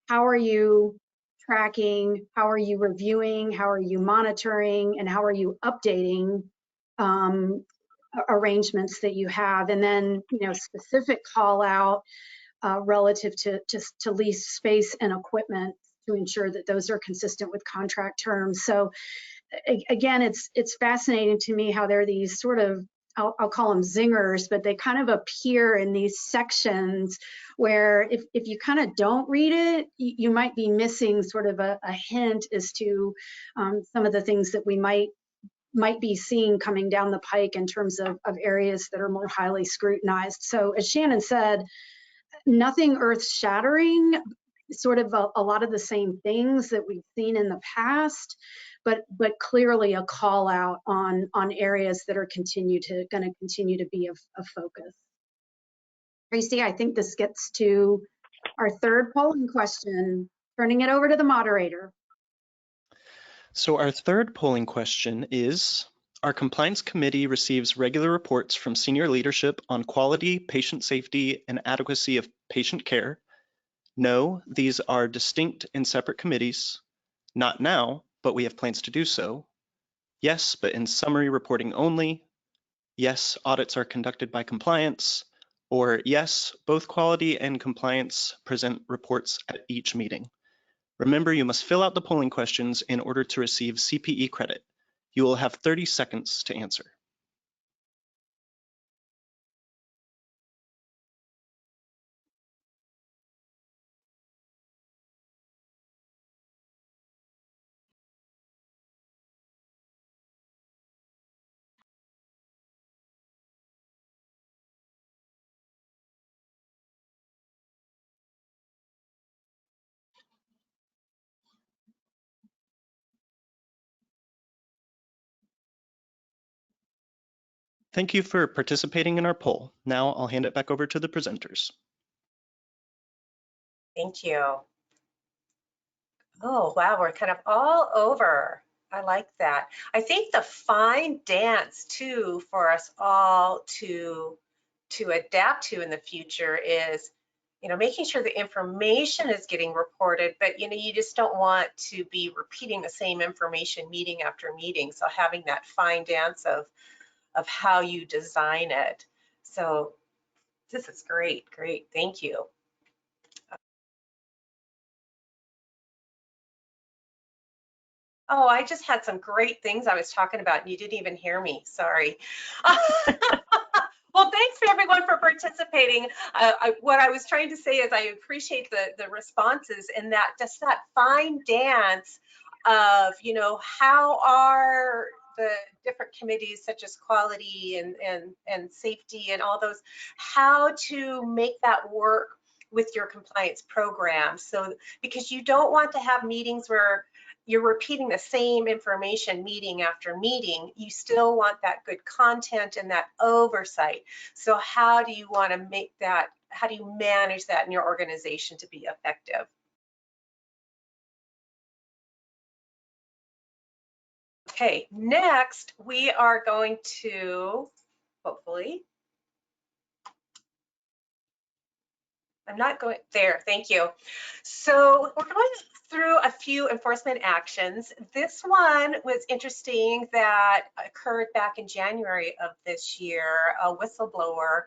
how are you tracking, how are you reviewing, how are you monitoring, and how are you updating arrangements that you have. And then, specific call out relative to lease space and equipment to ensure that those are consistent with contract terms. So again, it's fascinating to me how there are these sort of, I'll call them zingers, but they kind of appear in these sections where if you kind of don't read it, you might be missing sort of a hint as to some of the things that we might be seeing coming down the pike in terms of areas that are more highly scrutinized. So as Shannon said, nothing earth-shattering, sort of a lot of the same things that we've seen in the past, but clearly a call out on areas that are going to continue to be a focus. Traci, I think this gets to our third polling question, turning it over to the moderator. So our third polling question is, our compliance committee receives regular reports from senior leadership on quality, patient safety, and adequacy of patient care. No, these are distinct and separate committees. Not now, but we have plans to do so. Yes, but in summary reporting only. Yes, audits are conducted by compliance. Or yes, both quality and compliance present reports at each meeting. Remember, you must fill out the polling questions in order to receive CPE credit. You will have 30 seconds to answer. Thank you for participating in our poll. Now I'll hand it back over to the presenters. Thank you. Oh, wow, we're kind of all over. I like that. I think the fine dance too for us all to adapt to in the future is, making sure the information is getting reported, but you just don't want to be repeating the same information meeting after meeting. So having that fine dance of how you design it. So this is great, thank you. Oh, I just had some great things I was talking about and you didn't even hear me, sorry. Well, thanks for everyone for participating. What I was trying to say is I appreciate the responses and that just that fine dance of, how are the different committees such as quality and safety and all those, how to make that work with your compliance program. So, because you don't want to have meetings where you're repeating the same information meeting after meeting. You still want that good content and that oversight. So how do you want to make that, how do you manage that in your organization to be effective? Okay, next we are going to, hopefully, I'm not going there, thank you. So we're going through a few enforcement actions. This one was interesting that occurred back in January of this year, a whistleblower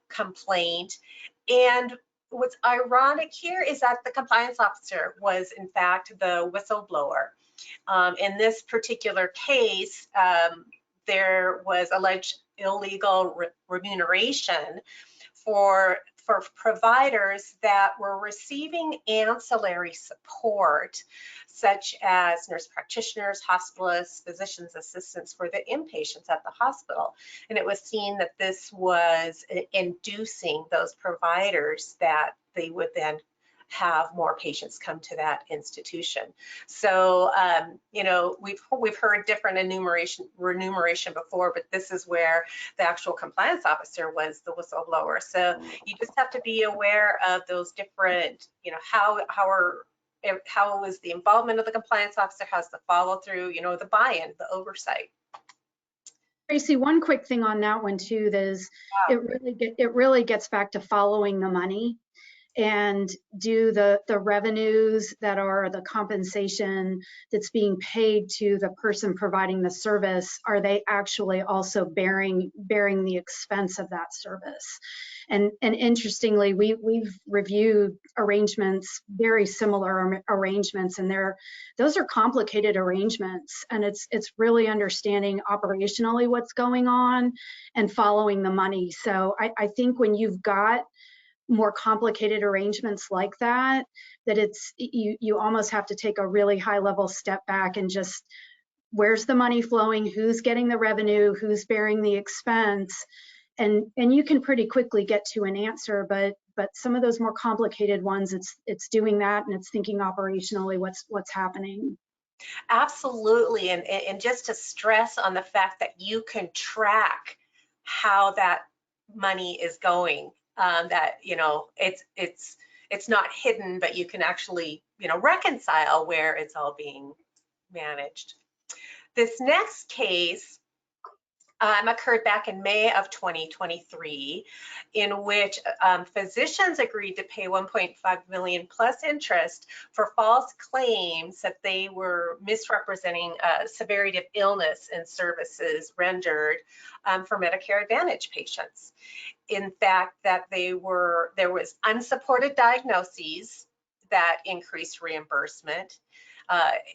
complaint. And what's ironic here is that the compliance officer was in fact the whistleblower. In this particular case, there was alleged illegal remuneration for providers that were receiving ancillary support, such as nurse practitioners, hospitalists, physicians assistants for the inpatients at the hospital. And it was seen that this was inducing those providers that they would then have more patients come to that institution. So, you know, we've heard different remuneration before, but this is where the actual compliance officer was the whistleblower. So you just have to be aware of those different, you know, how is the involvement of the compliance officer, how's the follow through, you know, the buy-in, the oversight. Traci, one quick thing on that one too, that is it really gets back to following the money. And do the revenues that are the compensation that's being paid to the person providing the service, are they actually also bearing the expense of that service? And interestingly, we've reviewed arrangements, very similar arrangements, and those are complicated arrangements, and it's really understanding operationally what's going on and following the money. So I think when you've got more complicated arrangements like that it's you almost have to take a really high level step back and just, where's the money flowing, who's getting the revenue, who's bearing the expense, and you can pretty quickly get to an answer. But some of those more complicated ones, it's doing that, and it's thinking operationally what's happening. Absolutely, and just to stress on the fact that you can track how that money is going. That, you know, it's not hidden, but you can actually, you know, reconcile where it's all being managed. This next case occurred back in May of 2023, in which physicians agreed to pay 1.5 million plus interest for false claims that they were misrepresenting severity of illness and services rendered for Medicare Advantage patients. In fact, that there was unsupported diagnoses that increased reimbursement.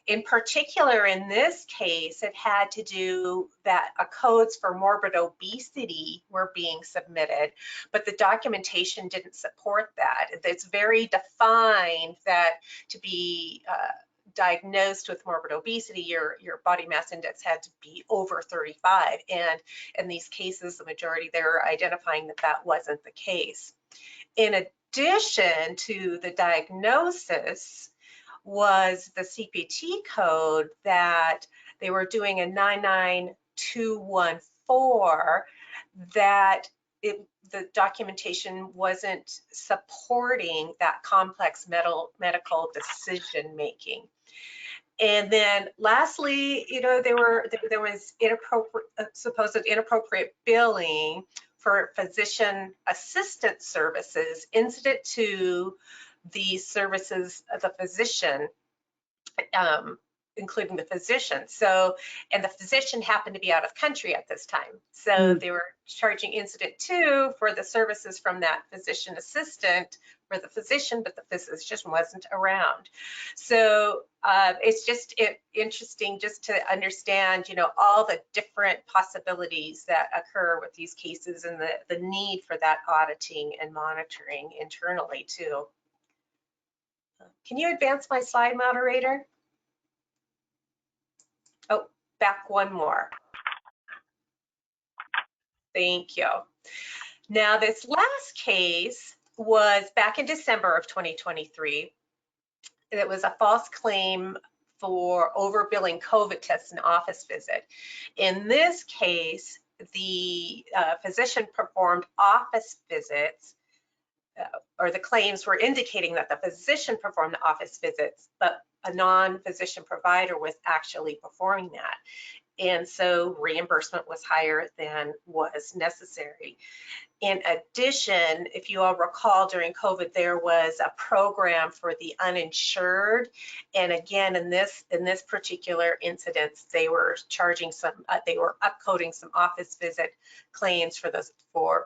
In particular, in this case, it had to do that codes for morbid obesity were being submitted, but the documentation didn't support that. It's very defined that to be diagnosed with morbid obesity, your body mass index had to be over 35. And in these cases, the majority, they're identifying that that wasn't the case. In addition to the diagnosis was the CPT code that they were doing a 99214 that the documentation wasn't supporting that complex medical decision making. And then lastly, you know, there was supposed inappropriate billing for physician assistant services incident to the services of the physician, including the physician. So, and the physician happened to be out of country at this time. So they were charging incident 2 for the services from that physician assistant for the physician, but the physician wasn't around. So it's just interesting just to understand, you know, all the different possibilities that occur with these cases and the need for that auditing and monitoring internally too. Can you advance my slide, moderator? Oh, back one more. Thank you. Now, this last case was back in December of 2023. It was a false claim for overbilling COVID tests and office visit. In this case, the physician performed office visits, or the claims were indicating that the physician performed the office visits, but a non-physician provider was actually performing that. And so reimbursement was higher than was necessary. In addition, if you all recall, during COVID, there was a program for the uninsured. And again, in this particular incident, they were charging they were upcoding some office visit claims for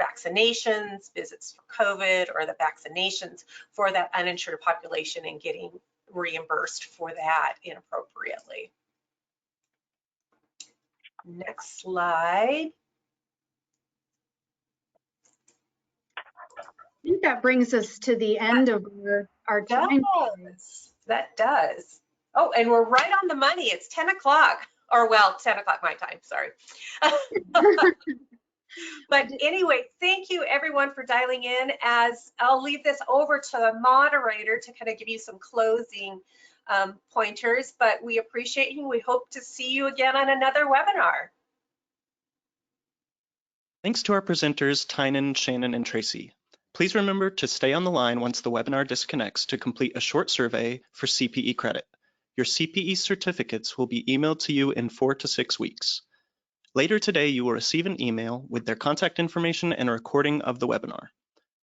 vaccinations, visits for COVID, or the vaccinations for that uninsured population and getting reimbursed for that inappropriately. Next slide. think that brings us to the end of our time. That does. Oh, and we're right on the money. It's 10 o'clock, or well, 10 o'clock my time, sorry. But anyway, thank you everyone for dialing in. As I'll leave this over to the moderator to kind of give you some closing pointers, but we appreciate you. We hope to see you again on another webinar. Thanks to our presenters, Tynan, Shannon, and Traci. Please remember to stay on the line once the webinar disconnects to complete a short survey for CPE credit. Your CPE certificates will be emailed to you in 4 to 6 weeks. Later today, you will receive an email with their contact information and a recording of the webinar.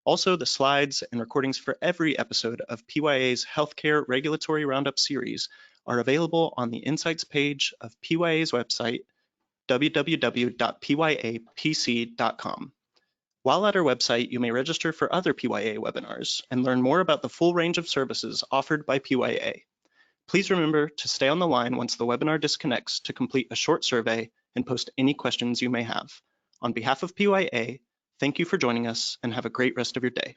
Also, the slides and recordings for every episode of PYA's Healthcare Regulatory Roundup series are available on the Insights page of PYA's website, www.pyapc.com. While at our website, you may register for other PYA webinars and learn more about the full range of services offered by PYA. Please remember to stay on the line once the webinar disconnects to complete a short survey and post any questions you may have. On behalf of PYA, thank you for joining us and have a great rest of your day.